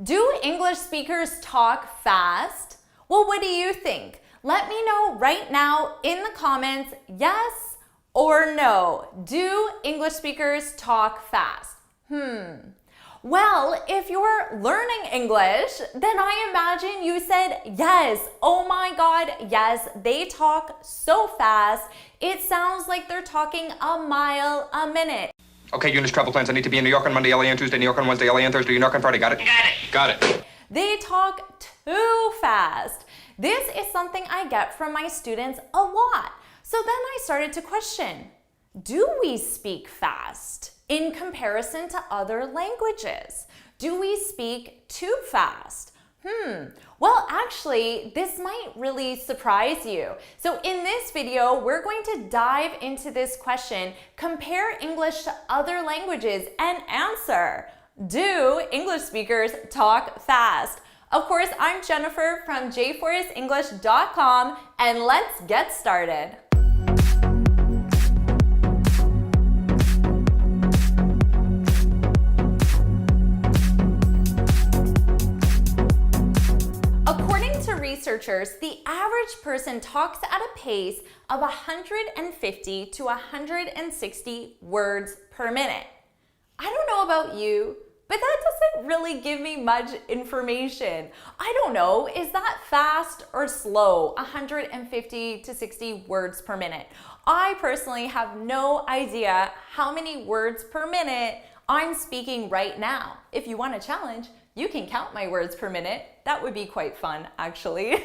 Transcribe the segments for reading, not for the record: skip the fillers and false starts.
Do English speakers talk fast? Well, what do you think? Let me know right now in the comments, yes or no. Do English speakers talk fast? Well, if you're learning English, then I imagine you said yes. Oh my God, yes, they talk so fast. It sounds like they're talking a mile a minute. Okay, Eunice, travel plans. I need to be in New York on Monday, LA on Tuesday, New York on Wednesday, LA on Thursday, New York on Friday. Got it? Got it. They talk too fast. This is something I get from my students a lot. So then I started to question, do we speak fast in comparison to other languages? Do we speak too fast? Well, actually, this might really surprise you. So in this video, we're going to dive into this question, compare English to other languages, and answer, do English speakers talk fast? Of course, I'm Jennifer from jforrestenglish.com, and let's get started. According to researchers, the average person talks at a pace of 150 to 160 words per minute. I don't know about you, but that doesn't really give me much information. I don't know, is that fast or slow, 150 to 60 words per minute? I personally have no idea how many words per minute I'm speaking right now. If you want a challenge, you can count my words per minute. That would be quite fun, actually.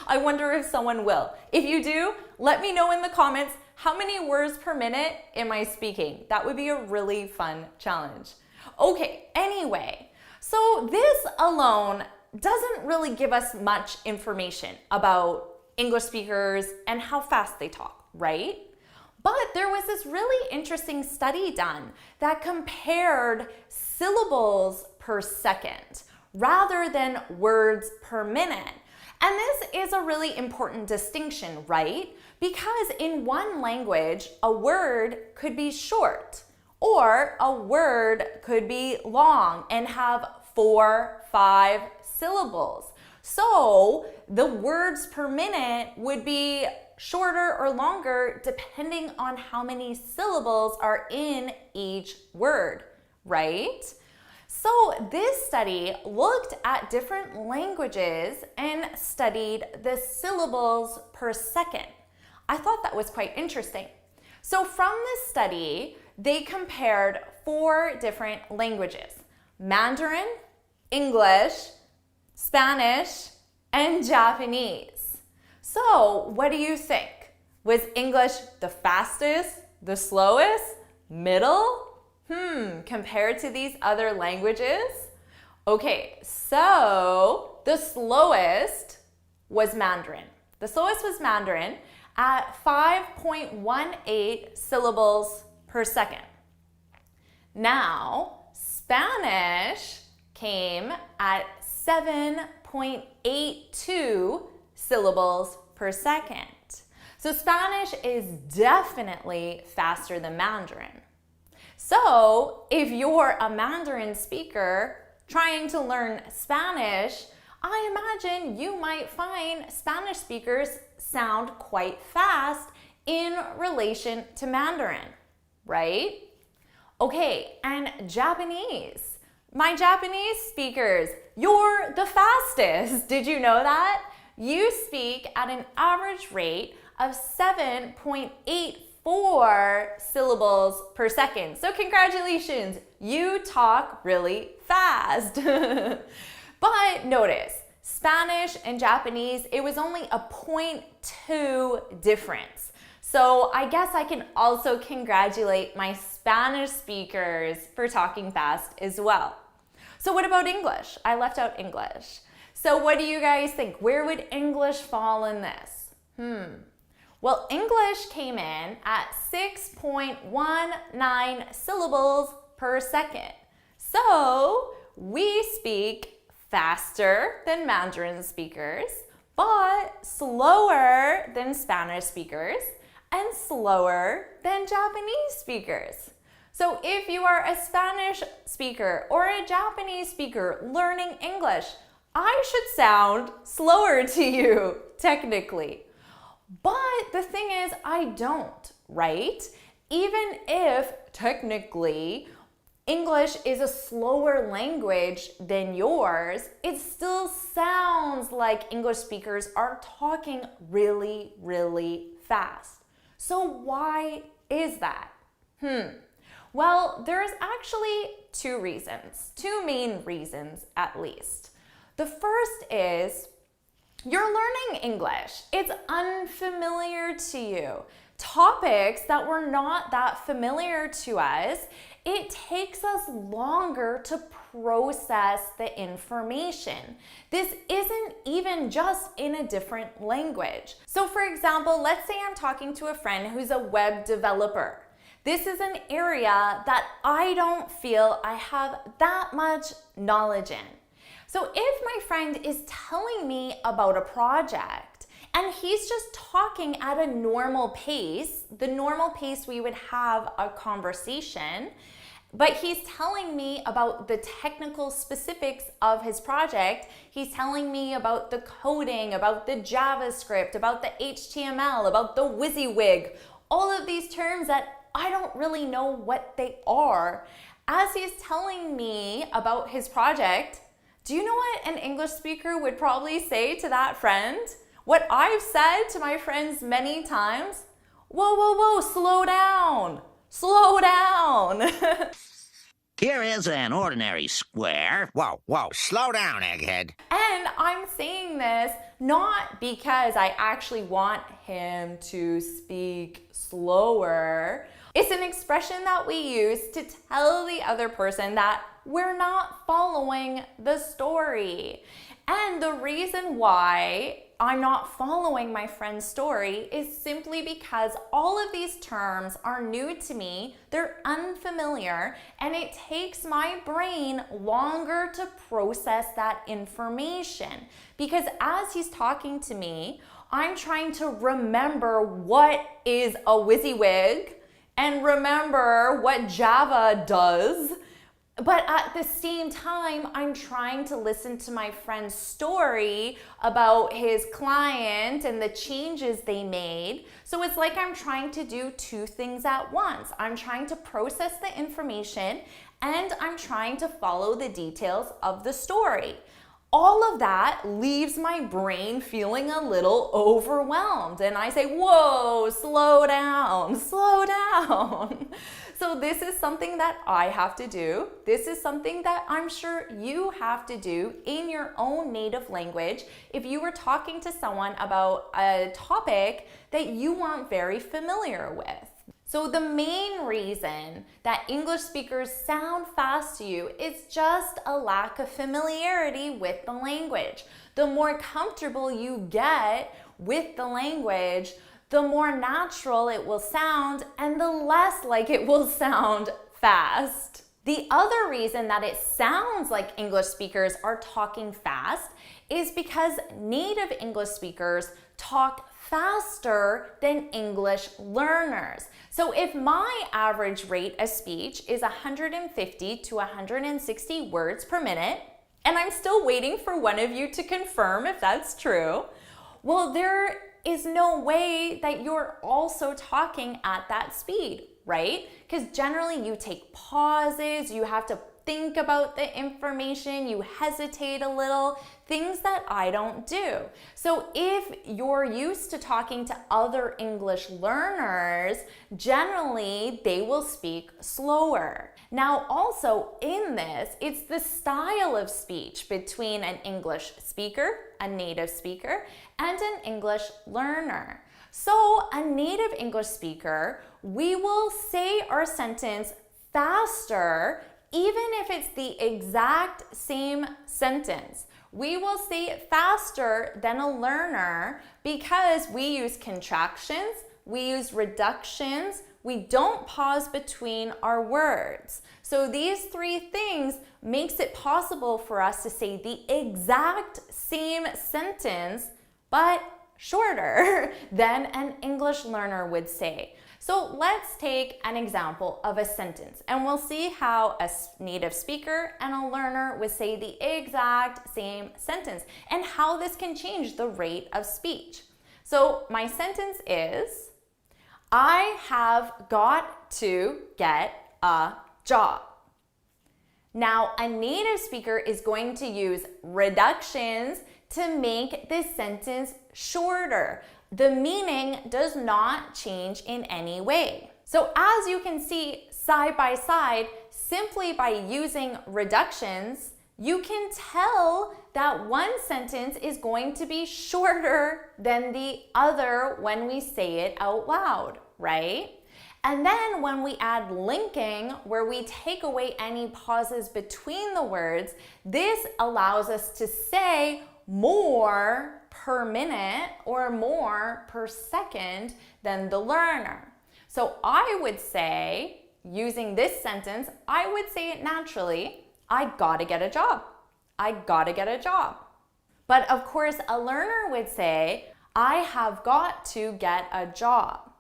I wonder if someone will. If you do, let me know in the comments how many words per minute am I speaking. That would be a really fun challenge. Okay, anyway, so this alone doesn't really give us much information about English speakers and how fast they talk, right? But there was this really interesting study done that compared syllables per second rather than words per minute. And this is a really important distinction, right? Because in one language, a word could be short or a word could be long and have 4, 5 syllables. So the words per minute would be shorter or longer depending on how many syllables are in each word, right? So this study looked at different languages and studied the syllables per second. I thought that was quite interesting. So from this study, they compared 4 different languages: Mandarin, English, Spanish, and Japanese. So what do you think? Was English the fastest, the slowest, middle? Compared to these other languages? Okay, so the slowest was Mandarin. The slowest was Mandarin at 5.18 syllables per second. Now, Spanish came at 7.82 syllables per second. So Spanish is definitely faster than Mandarin. So if you're a Mandarin speaker trying to learn Spanish, I imagine you might find Spanish speakers sound quite fast in relation to Mandarin, right? Okay, and Japanese. My Japanese speakers, you're the fastest. Did you know that? You speak at an average rate of 7.84 syllables per second. So congratulations, you talk really fast. But notice, Spanish and Japanese, it was only a 0.2 difference. So I guess I can also congratulate my Spanish speakers for talking fast as well. So what about English? I left out English. So what do you guys think? Where would English fall in this? Well, English came in at 6.19 syllables per second. So we speak faster than Mandarin speakers, but slower than Spanish speakers and slower than Japanese speakers. So if you are a Spanish speaker or a Japanese speaker learning English, I should sound slower to you, technically. But the thing is, I don't, right? Even if technically English is a slower language than yours, it still sounds like English speakers are talking really, really fast. So why is that? Well, there's actually two main reasons at least. The first is you're learning English. It's unfamiliar to you. Topics that were not that familiar to us, it takes us longer to process the information. This isn't even just in a different language. So for example, let's say I'm talking to a friend who's a web developer. This is an area that I don't feel I have that much knowledge in. So if my friend is telling me about a project and he's just talking at a normal pace, the normal pace we would have a conversation, but he's telling me about the technical specifics of his project, he's telling me about the coding, about the JavaScript, about the HTML, about the WYSIWYG, all of these terms that I don't really know what they are. As he's telling me about his project, do you know what an English speaker would probably say to that friend? What I've said to my friends many times, whoa, whoa, whoa, slow down, slow down. Here is an ordinary square. Whoa, whoa, slow down, egghead. And I'm saying this not because I actually want him to speak slower. It's an expression that we use to tell the other person that we're not following the story. And the reason why I'm not following my friend's story is simply because all of these terms are new to me, they're unfamiliar, and it takes my brain longer to process that information. Because as he's talking to me, I'm trying to remember what is a WYSIWYG and remember what Java does. But at the same time, I'm trying to listen to my friend's story about his client and the changes they made. So it's like I'm trying to do two things at once. I'm trying to process the information and I'm trying to follow the details of the story. All of that leaves my brain feeling a little overwhelmed. And I say, whoa, slow down, slow down. So this is something that I have to do. This is something that I'm sure you have to do in your own native language if you were talking to someone about a topic that you weren't very familiar with. So the main reason that English speakers sound fast to you is just a lack of familiarity with the language. The more comfortable you get with the language, the more natural it will sound and the less like it will sound fast. The other reason that it sounds like English speakers are talking fast is because native English speakers talk faster than English learners. So if my average rate of speech is 150 to 160 words per minute, and I'm still waiting for one of you to confirm if that's true, well, there is no way that you're also talking at that speed, right? Because generally you take pauses, you have to think about the information, you hesitate a little, things that I don't do. So if you're used to talking to other English learners, generally they will speak slower. Now also in this, it's the style of speech between an English speaker, a native speaker, and an English learner. So a native English speaker, we will say our sentence faster even if it's the exact same sentence. We will say it faster than a learner because we use contractions, we use reductions, we don't pause between our words. So these three things makes it possible for us to say the exact same sentence, but shorter than an English learner would say. So let's take an example of a sentence and we'll see how a native speaker and a learner would say the exact same sentence and how this can change the rate of speech. So my sentence is, I have got to get a job. Now, a native speaker is going to use reductions to make this sentence shorter. The meaning does not change in any way. So as you can see side by side, simply by using reductions, you can tell that one sentence is going to be shorter than the other when we say it out loud, right? And then when we add linking, where we take away any pauses between the words, this allows us to say more per minute or more per second than the learner. So I would say, using this sentence, I would say it naturally, I gotta get a job. I gotta get a job. But of course, a learner would say, I have got to get a job.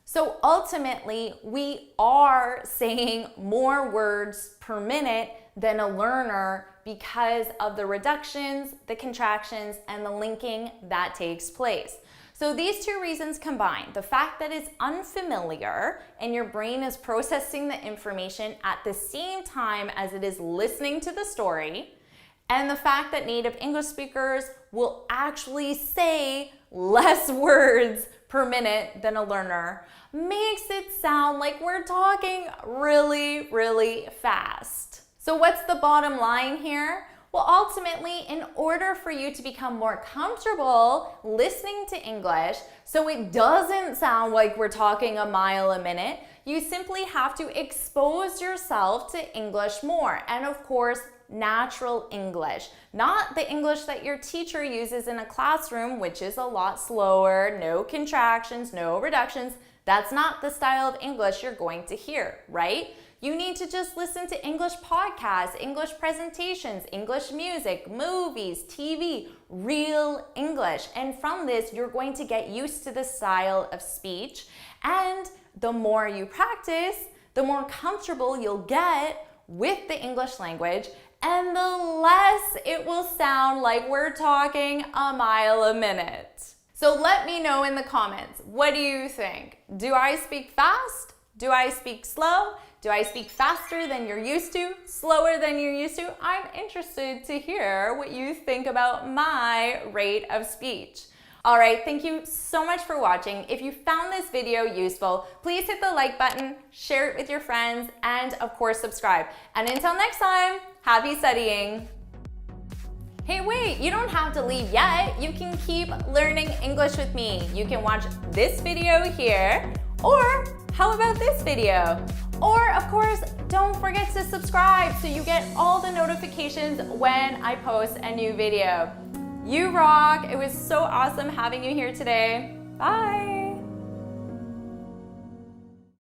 So ultimately, we are saying more words per minute than a learner because of the reductions, the contractions, and the linking that takes place. So these two reasons combined, the fact that it's unfamiliar and your brain is processing the information at the same time as it is listening to the story, and the fact that native English speakers will actually say less words per minute than a learner, makes it sound like we're talking really, really fast. So what's the bottom line here? Well, ultimately, in order for you to become more comfortable listening to English, so it doesn't sound like we're talking a mile a minute, you simply have to expose yourself to English more. And of course, natural English, not the English that your teacher uses in a classroom, which is a lot slower, no contractions, no reductions. That's not the style of English you're going to hear, right? You need to just listen to English podcasts, English presentations, English music, movies, TV, real English. And from this, you're going to get used to the style of speech. And the more you practice, the more comfortable you'll get with the English language, and the less it will sound like we're talking a mile a minute. So let me know in the comments, what do you think? Do I speak fast? Do I speak slow? Do I speak faster than you're used to? Slower than you're used to? I'm interested to hear what you think about my rate of speech. All right, thank you so much for watching. If you found this video useful, please hit the like button, share it with your friends, and of course, subscribe. And until next time, happy studying. Hey, wait, you don't have to leave yet. You can keep learning English with me. You can watch this video here, or how about this video? Or of course, don't forget to subscribe so you get all the notifications when I post a new video. You rock. It was so awesome having you here today. Bye.